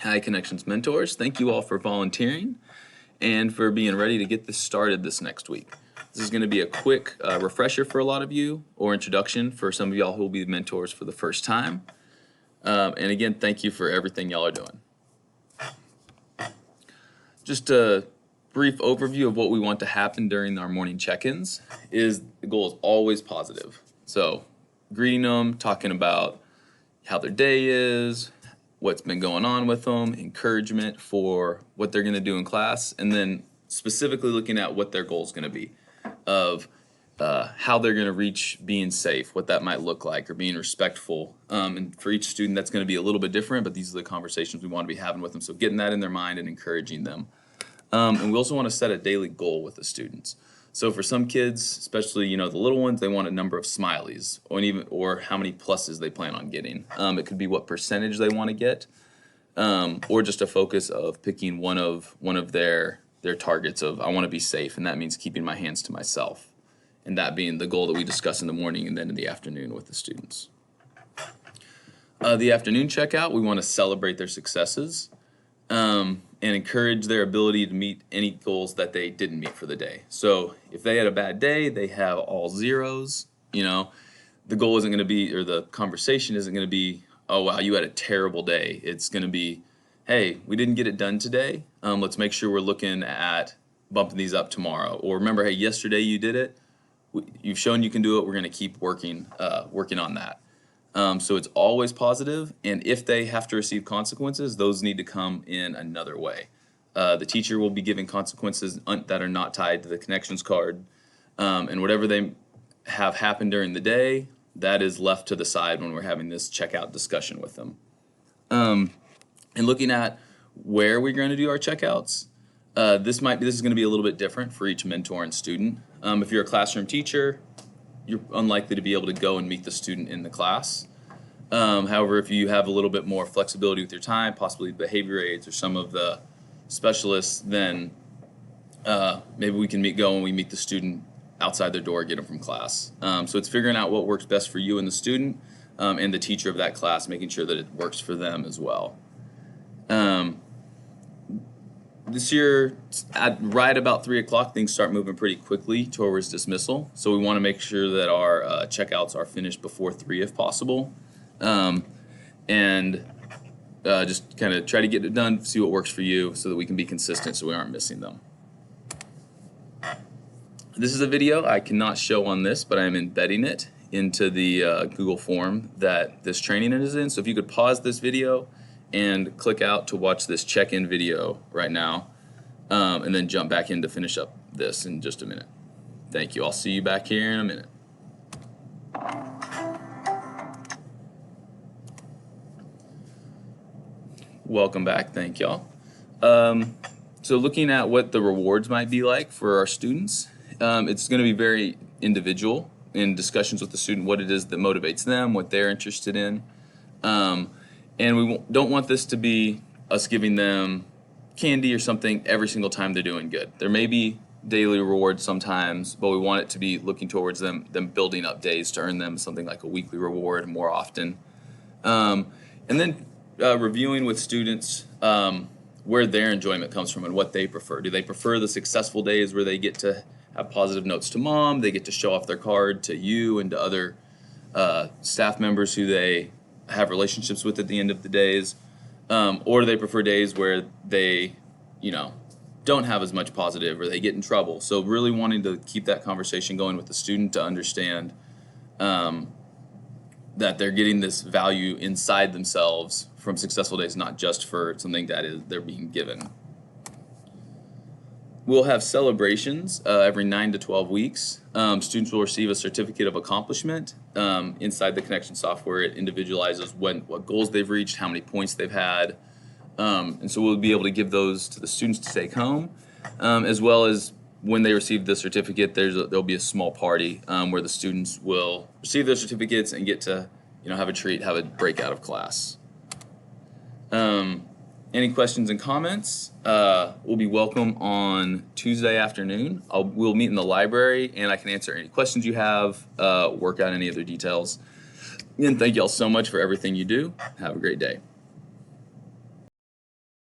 Hi, Connections Mentors. Thank you all for volunteering and for being ready to get this started this next week. This is going to be a quick refresher for a lot of you, or introduction for some of y'all who will be mentors for the first time. And again, thank you for everything y'all are doing. Just a brief overview of what we want to happen during our morning check-ins is the goal is always positive. So greeting them, talking about how their day is, what's been going on with them, encouragement for what they're going to do in class, and then specifically looking at what their goal is going to be of how they're going to reach being safe, what that might look like, or being respectful. And for each student, that's going to be a little bit different, but these are the conversations we want to be having with them. So getting that in their mind and encouraging them. And we also want to set a daily goal with the students. So for some kids, especially the little ones, they want a number of smileys, or how many pluses they plan on getting. It could be what percentage they want to get, or just a focus of picking one of their targets of I want to be safe, and that means keeping my hands to myself, and that being the goal that we discuss in the morning and then in the afternoon with the students. The afternoon checkout, we want to celebrate their successes. And encourage their ability to meet any goals that they didn't meet for the day. So if they had a bad day, they have all zeros, the goal isn't going to be, or the conversation isn't going to be, oh, wow, you had a terrible day. It's going to be, hey, we didn't get it done today. Let's make sure we're looking at bumping these up tomorrow. Or remember, hey, yesterday you did it. You've shown you can do it. We're going to keep working on that. So it's always positive, and if they have to receive consequences, those need to come in another way. The teacher will be giving consequences that are not tied to the connections card, and whatever they have happened during the day, that is left to the side when we're having this checkout discussion with them. And looking at where we're going to do our checkouts, this is going to be a little bit different for each mentor and student. If you're a classroom teacher, you're unlikely to be able to go and meet the student in the class. However, if you have a little bit more flexibility with your time, possibly behavior aids or some of the specialists, then maybe we can go and we meet the student outside their door, get them from class. So it's figuring out what works best for you and the student and the teacher of that class, making sure that it works for them as well. This year, right about 3 o'clock, things start moving pretty quickly towards dismissal. So we want to make sure that our checkouts are finished before 3 if possible. And just kind of try to get it done, see what works for you so that we can be consistent so we aren't missing them. This is a video I cannot show on this, but I'm embedding it into the Google form that this training is in. So if you could pause this video and click out to watch this check-in video right now, and then jump back in to finish up this in just a minute. Thank you. I'll see you back here in a minute. Welcome back. Thank y'all. So looking at what the rewards might be like for our students, it's going to be very individual in discussions with the student, what it is that motivates them, what they're interested in. And we don't want this to be us giving them candy or something every single time they're doing good. There may be daily rewards sometimes, but we want it to be looking towards them building up days to earn them something like a weekly reward more often. And then reviewing with students where their enjoyment comes from and what they prefer. Do they prefer the successful days where they get to have positive notes to mom, they get to show off their card to you and to other staff members who they have relationships with at the end of the days, or do they prefer days where they, don't have as much positive or they get in trouble? So really wanting to keep that conversation going with the student to understand that they're getting this value inside themselves from successful days, not just for something that they're being given. We'll have celebrations every 9 to 12 weeks. Students will receive a certificate of accomplishment inside the Connection software. It individualizes what goals they've reached, how many points they've had. And so we'll be able to give those to the students to take home, as well as when they receive the certificate, there'll be a small party where the students will receive their certificates and get to have a treat, have a break out of class. Any questions and comments will be welcome on Tuesday afternoon. We'll meet in the library, and I can answer any questions you have, work out any other details. And thank you all so much for everything you do. Have a great day.